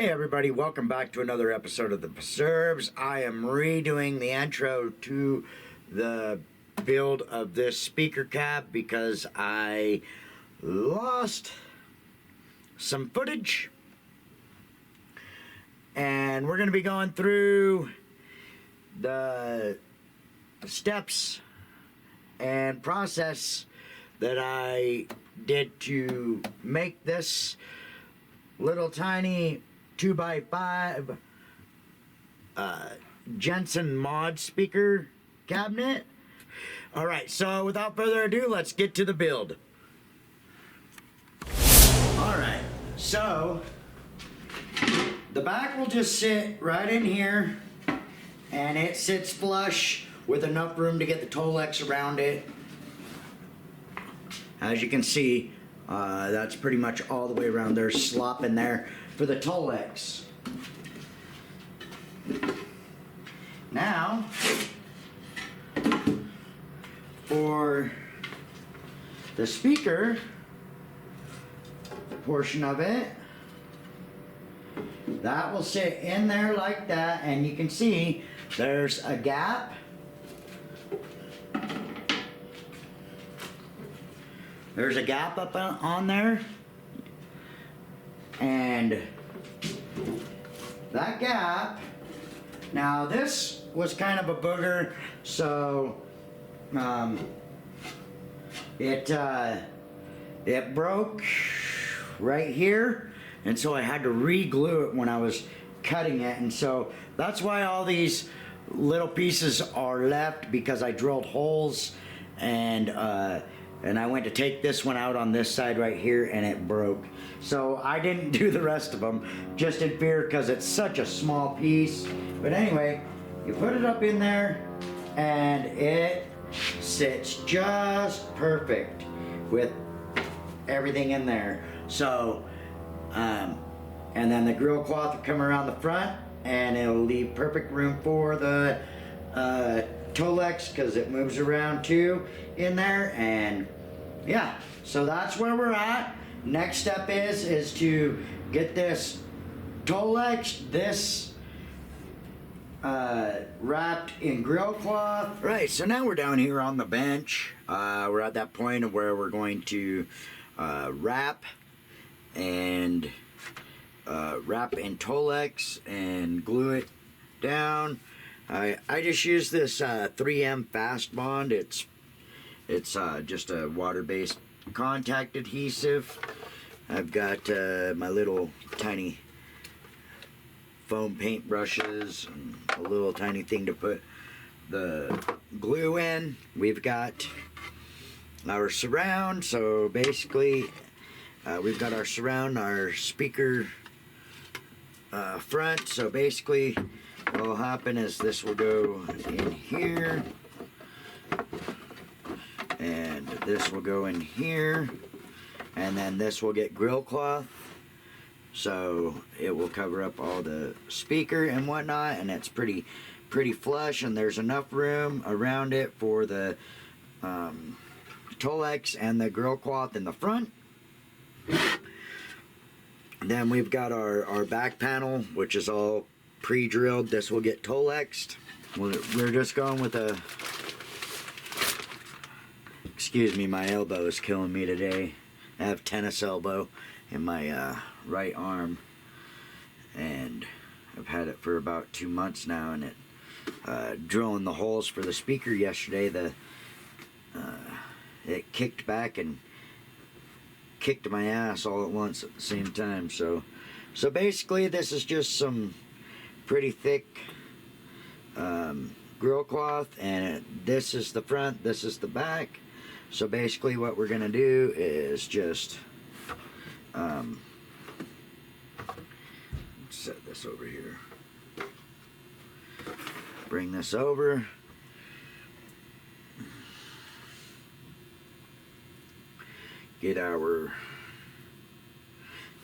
Hey everybody, welcome back to another episode of The Preserves. I am redoing the intro to the build of this speaker cab because I lost some footage. And we're going to be going through the steps and process that I did to make this little tiny 2x5 Jensen mod speaker cabinet. Alright, so without further ado, let's get to the build. Alright, so the back will just sit right in here, and it sits flush with enough room to get the tolex around it. As you can see, that's pretty much all the way around. There's slop in there for the tolex. Now, for the speaker portion of it, that will sit in there like that, and you can see there's a gap. There's a gap up on there, and that gap, now this was kind of a booger, so it broke right here, and so I had to re-glue it when I was cutting it, and so that's why all these little pieces are left, because I drilled holes, and I went to take this one out on this side right here, and it broke. So I didn't do the rest of them, just in fear, because it's such a small piece. But anyway, you put it up in there, and it sits just perfect with everything in there. So, and then the grill cloth will come around the front, and it'll leave perfect room for the tolex, because it moves around too in there. And yeah, so that's where we're at. Next step is to get this tolex, this wrapped in grill cloth. Right, so now we're down here on the bench. We're at that point of where we're going to wrap in tolex and glue it down. I just use this 3M Fast Bond. It's just a water-based contact adhesive. I've got my little tiny foam paint brushes and a little tiny thing to put the glue in. We've got our surround, so basically we've got our surround, our speaker front, so basically what will happen is this will go in here, and this will go in here, and then this will get grill cloth, so it will cover up all the speaker and whatnot, and it's pretty flush, and there's enough room around it for the tolex and the grill cloth in the front. Then we've got our back panel, which is all pre-drilled. This will get tolexed. We're just going with a, excuse me, my elbow is killing me today. I have tennis elbow in my right arm, and I've had it for about 2 months now, and it drilling the holes for the speaker yesterday, it kicked back and kicked my ass all at once at the same time. So basically this is just some pretty thick grill cloth, and this is the front, this is the back. So basically what we're gonna do is just set this over here, bring this over, get our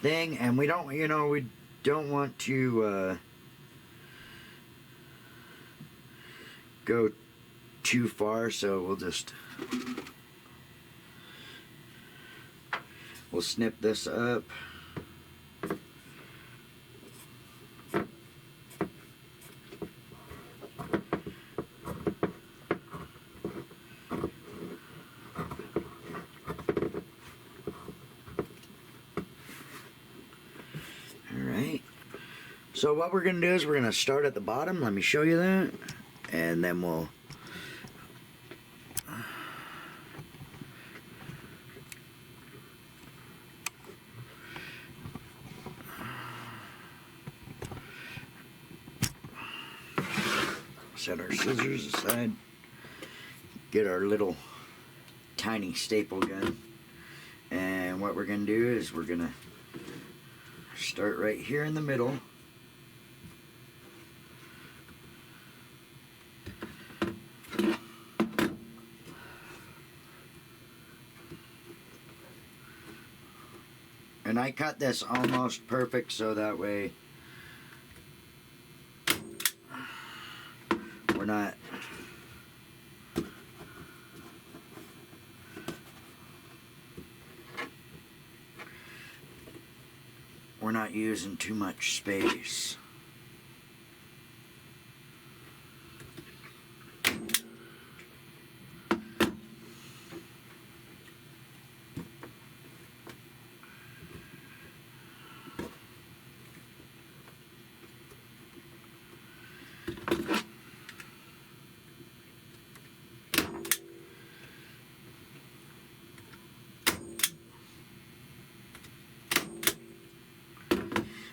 thing, and we don't want to go too far, so we'll snip this up, Alright. So what we're going to do is we're going to start at the bottom. Let me show you that. And then we'll... set our scissors aside. Get our little tiny staple gun. And what we're going to do is we're going to start right here in the middle. And I cut this almost perfect so that way we're not using too much space.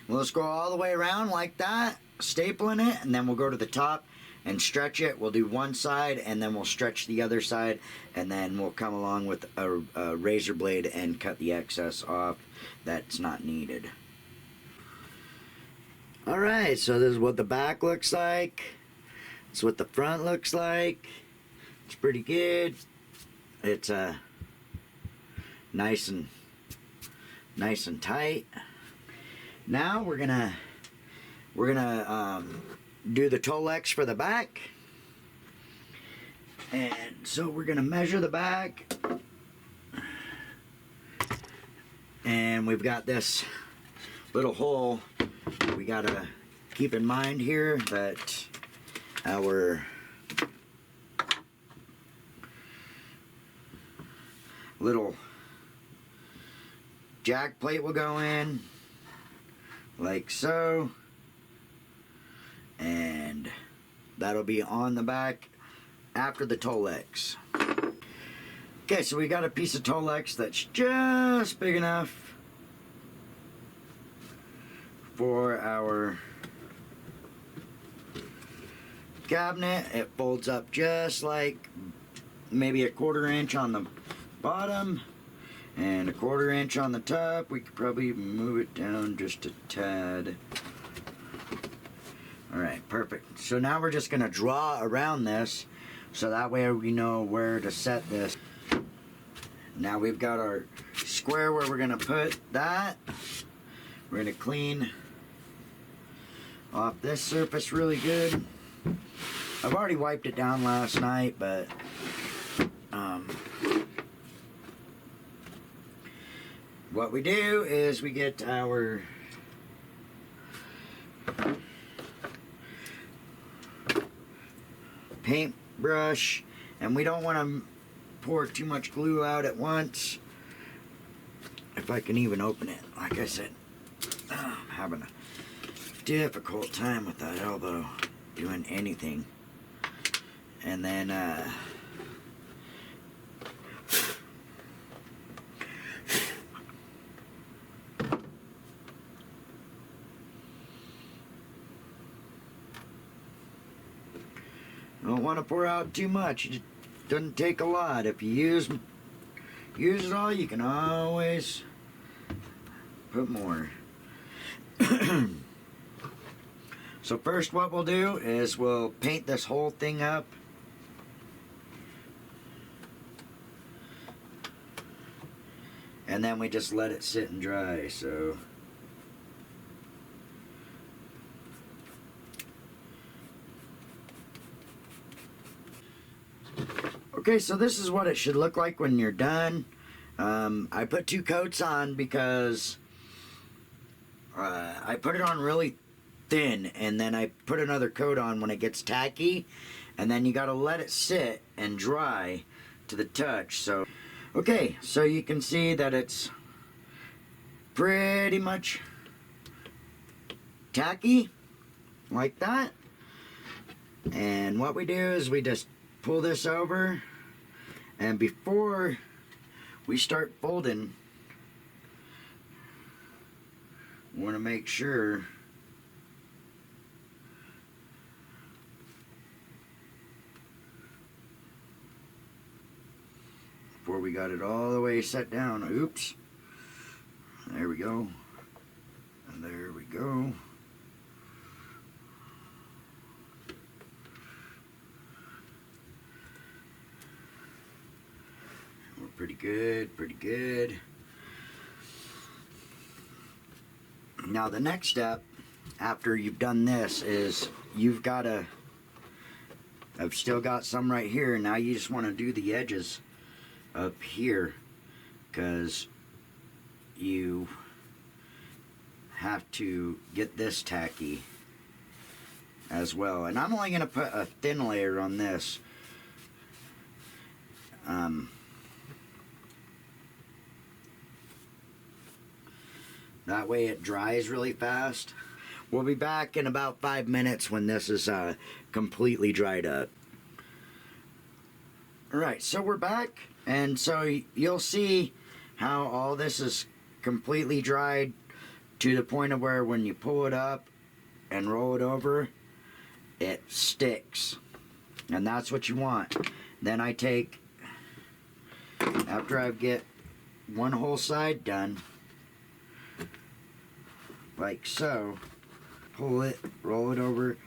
We'll just go all the way around like that, stapling it, and then we'll go to the top and stretch it. We'll do one side, and then we'll stretch the other side, and then we'll come along with a razor blade and cut the excess off that's not needed. Alright, so this is what the back looks like. This is what the front looks like. It's pretty good. It's nice and tight. Now we're gonna do the tolex for the back, and so we're gonna measure the back, and we've got this little hole. We gotta keep in mind here that our little jack plate will go in like so, and that'll be on the back after the tolex. Okay, so we got a piece of tolex that's just big enough for our cabinet. It folds up just like maybe a 1/4 inch on the bottom and a 1/4 inch on the top. We could probably move it down just a tad. Alright, perfect. So now we're just going to draw around this so that way we know where to set this. Now we've got our square where we're going to put that. We're going to clean off this surface really good. I've already wiped it down last night, but what we do is we get our paintbrush, and we don't want to pour too much glue out at once. If I can even open it. Like I said, I'm having a difficult time with that elbow doing anything. And then don't want to pour out too much. It doesn't take a lot. If you use it all, you can always put more. So first what we'll do is we'll paint this whole thing up. And then we just let it sit and dry. So okay, so this is what it should look like when you're done. I put 2 coats on because I put it on really thin, and then I put another coat on when it gets tacky, and then you gotta let it sit and dry to the touch. So okay, so you can see that it's pretty much tacky, like that. And what we do is we just pull this over, and before we start folding, we want to make sure before we got it all the way set down. Oops. There we go. And there we go. We're pretty good, pretty good. Now the next step after you've done this is you've got to, I've still got some right here. Now you just want to do the edges up here, because you have to get this tacky as well. And I'm only going to put a thin layer on this. That way it dries really fast. We'll be back in about 5 minutes when this is completely dried up. Alright, so we're back, and so you'll see how all this is completely dried to the point of where when you pull it up and roll it over, it sticks. And that's what you want. Then I take, after I get one whole side done, like so, pull it, roll it over,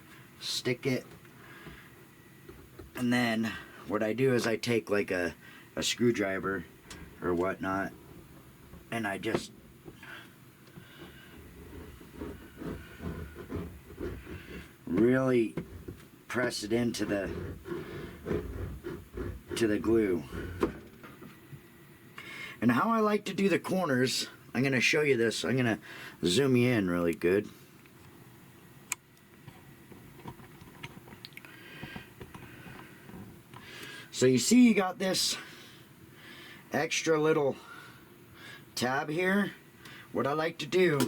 stick it, and then what I do is I take like a screwdriver or whatnot, and I just really press it into the glue. And how I like to do the corners, I'm going to show you this. I'm going to zoom you in really good. So you see you got this extra little tab here. What I like to do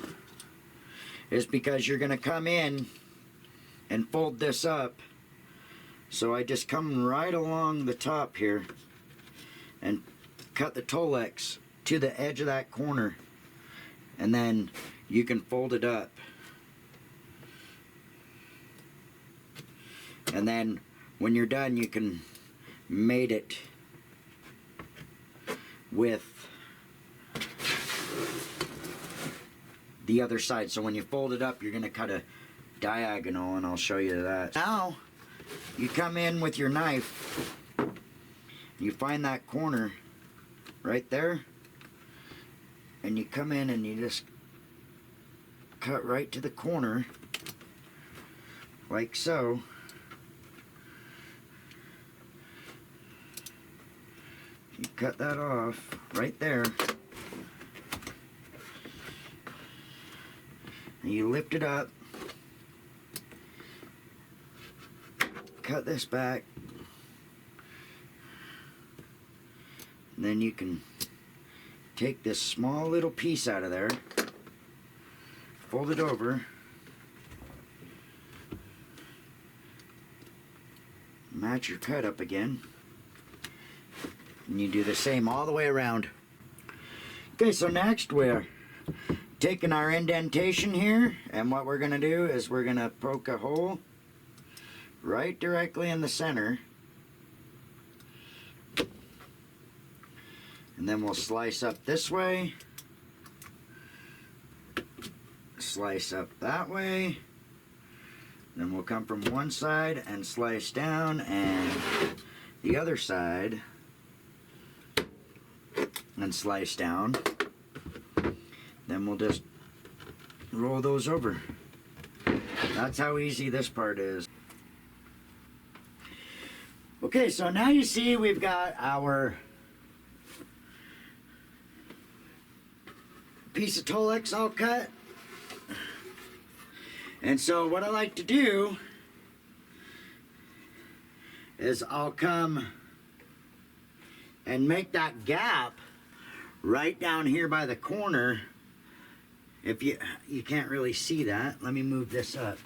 is, because you're going to come in and fold this up, so I just come right along the top here and cut the tolex to the edge of that corner, and then you can fold it up. And then when you're done, you can mate it with the other side. So when you fold it up, you're going to cut a diagonal, and I'll show you that. Now you come in with your knife, you find that corner right there, and you come in and you just cut right to the corner like so. You cut that off right there, and you lift it up, cut this back, and then you can take this small little piece out of there, fold it over, match your cut up again, and you do the same all the way around. Okay, so next we're taking our indentation here, and what we're going to do is we're going to poke a hole right directly in the center, and then we'll slice up this way, slice up that way, then we'll come from one side and slice down, and the other side and slice down. Then we'll just roll those over. That's how easy this part is. Okay, so now you see we've got our piece of tolex all cut. And so what I like to do is I'll come and make that gap right down here by the corner If you can't really see that, let me move this up.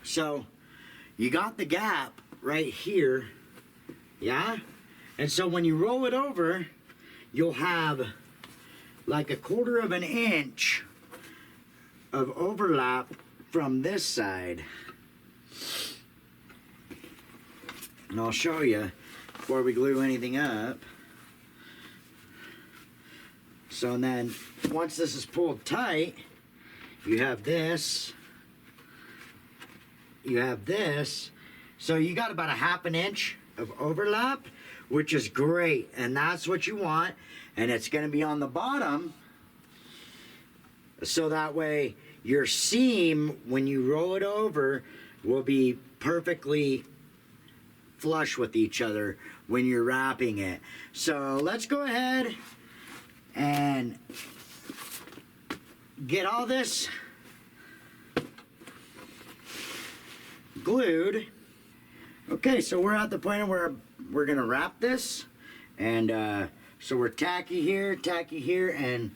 So you got the gap right here, yeah? And so when you roll it over, you'll have like 1/4 of an inch of overlap from this side. And I'll show you before we glue anything up. So then, once this is pulled tight, you have this, you have this. So you got about 1/2 inch of overlap, which is great. And that's what you want. And it's gonna be on the bottom. So that way your seam, when you roll it over, will be perfectly flush with each other when you're wrapping it. So let's go ahead and get all this glued. Okay, so we're at the point where we're gonna wrap this, and so we're tacky here, and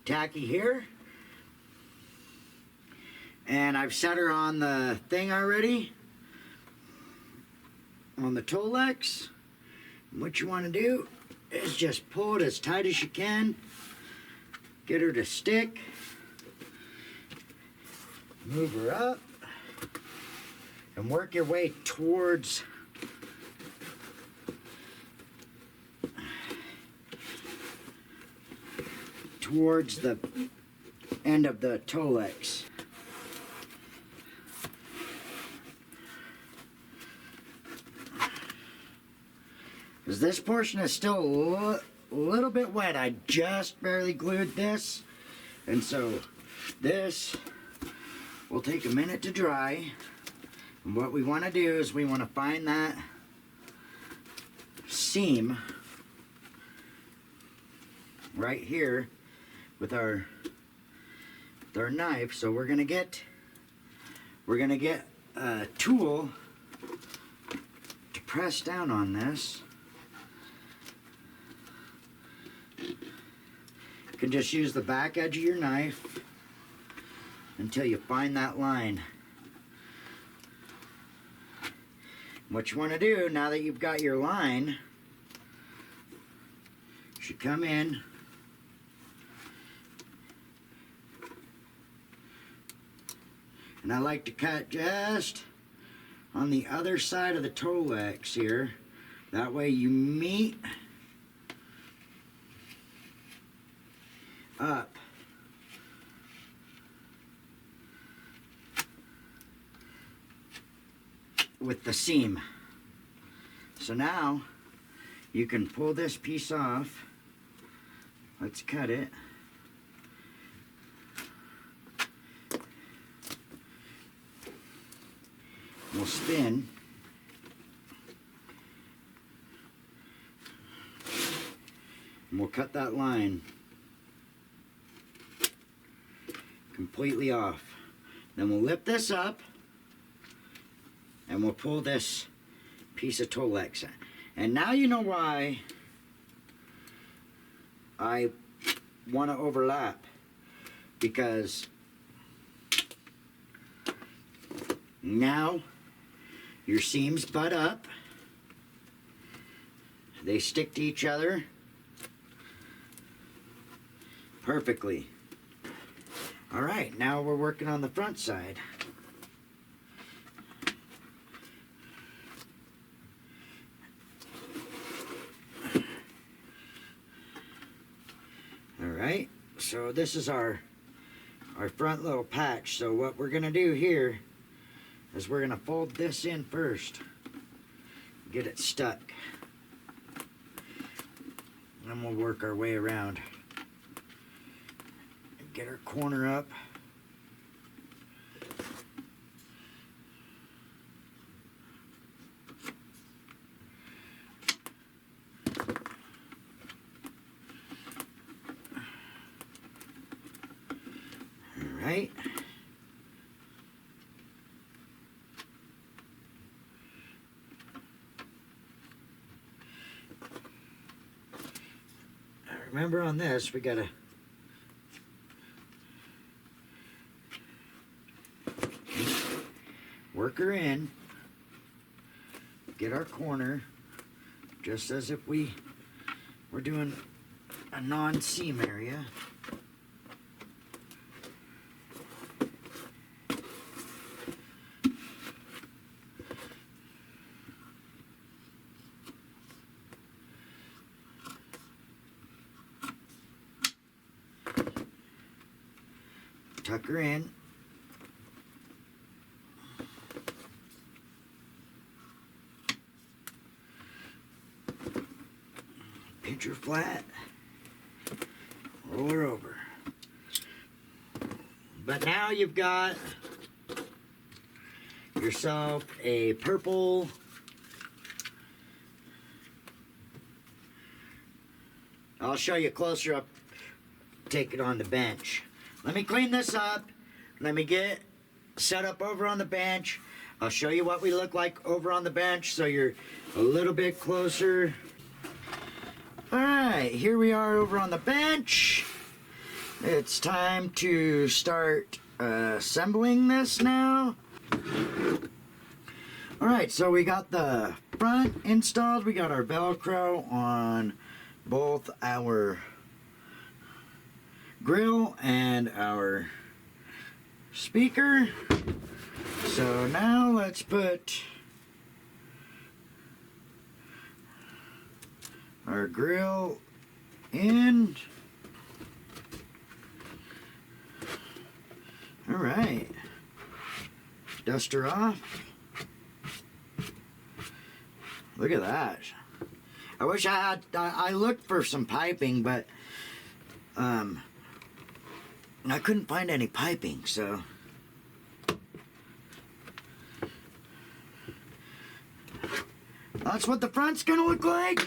tacky here. And I've set her on the thing already, on the tolex. And what you want to do is just pull it as tight as you can, get her to stick, move her up, and work your way towards the end of the tolex. Because this portion is still a little bit wet. I just barely glued this, and so this will take a minute to dry. And what we want to do is we want to find that seam right here with our knife. So we're gonna get a tool to press down on this. You can just use the back edge of your knife until you find that line. What you want to do now that you've got your line, you should come in and I like to cut just on the other side of the tolex here. That way you meet up with the seam. So now you can pull this piece off. Let's cut it. We'll spin. And we'll cut that line completely off. Then we'll lift this up and we'll pull this piece of tolex in. And now you know why I want to overlap, because now your seams butt up, they stick to each other perfectly. All right, now we're working on the front side. All right, so this is our front little patch. So what we're gonna do here is we're gonna fold this in first, get it stuck, and then we'll work our way around. Get our corner up. All right. remember on this, we gotta work her in, get our corner, just as if we were doing a non-seam area. Tuck her in. Pinch her flat. Roll her over. But now you've got yourself a purple I'll show you closer up. Take it on the bench. Let me clean this up. Let me get set up over on the bench. I'll show you what we look like over on the bench so you're a little bit closer. Alright, here we are over on the bench. It's time to start assembling this now. Alright, so we got the front installed. We got our Velcro on both our grill and our speaker. So now let's put our grill in. All right, dust her off. Look at that. I wish I looked for some piping, but I couldn't find any piping, so that's what the front's gonna look like.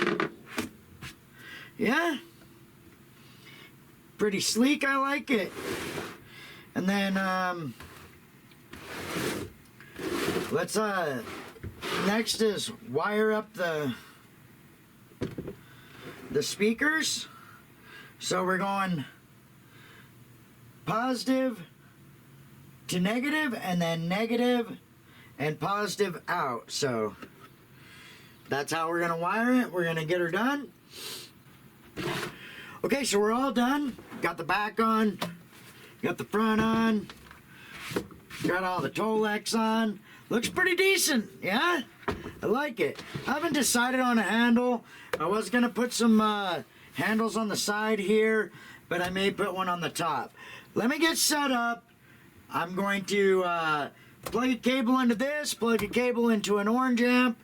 Yeah, pretty sleek. I like it. And then let's next is wire up the speakers. So we're going positive to negative, and then negative and positive out. So that's how we're gonna wire it. We're gonna get her done. Okay, so we're all done. Got the back on, got the front on, got all the tolex on. Looks pretty decent, yeah? I like it. I haven't decided on a handle. I was gonna put some handles on the side here, but I may put one on the top. Let me get set up. I'm going to plug a cable into this, plug a cable into an orange amp,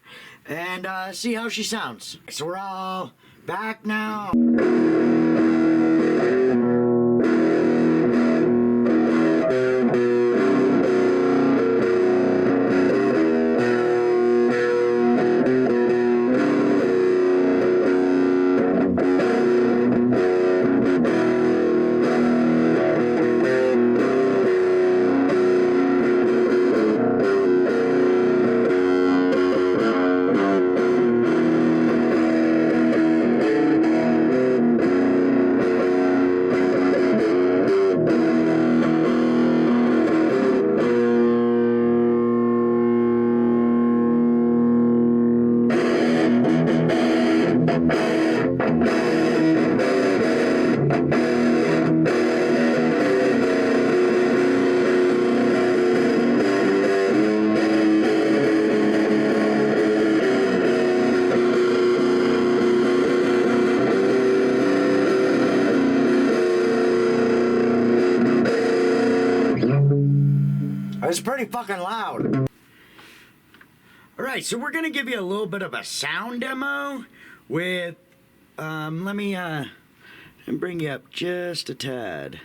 and see how she sounds. So we're all back now. It's pretty fucking loud. Alright, so we're gonna give you a little bit of a sound demo with, let me bring you up just a tad.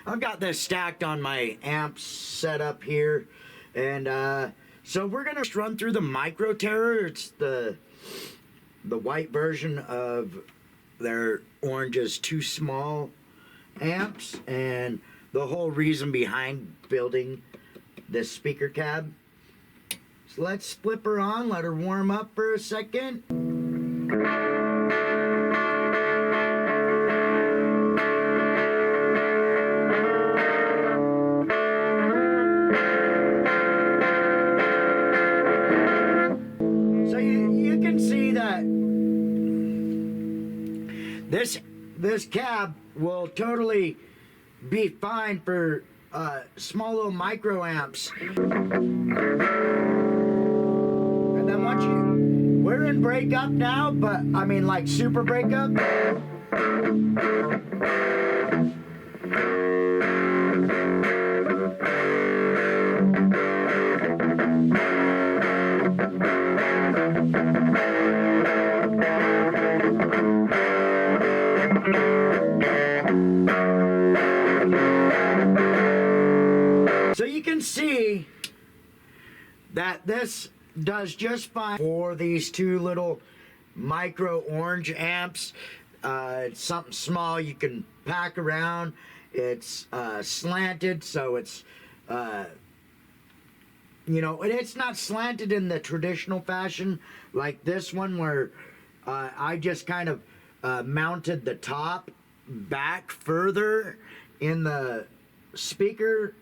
I've got this stacked on my amps set up here, and so we're gonna just run through the Micro Terror. It's the white version of their Orange's Too Small amps, and the whole reason behind building this speaker cab. So let's flip her on, let her warm up for a second. So you can see that this cab will totally be fine for small little microamps. And then we're in breakup now, but I mean like super breakup. So you can see that this does just fine for these two little micro orange amps. It's something small you can pack around. It's slanted, so it's you know, and it's not slanted in the traditional fashion like this one, where I just kind of mounted the top back further in the speaker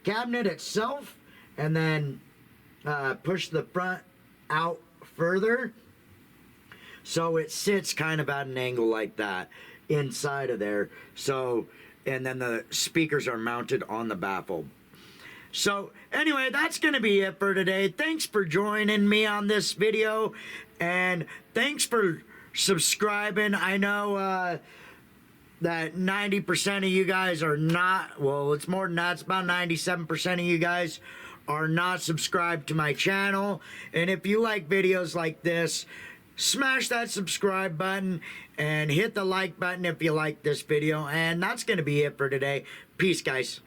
cabinet itself, and then push the front out further, so it sits kind of at an angle like that inside of there. So, and then the speakers are mounted on the baffle. So anyway, that's gonna be it for today. Thanks for joining me on this video, and thanks for subscribing. I know that 90% of you guys are not, well, it's more than that, it's about 97% of you guys are not subscribed to my channel. And if you like videos like this, smash that subscribe button and hit the like button if you like this video. And that's gonna be it for today. Peace, guys.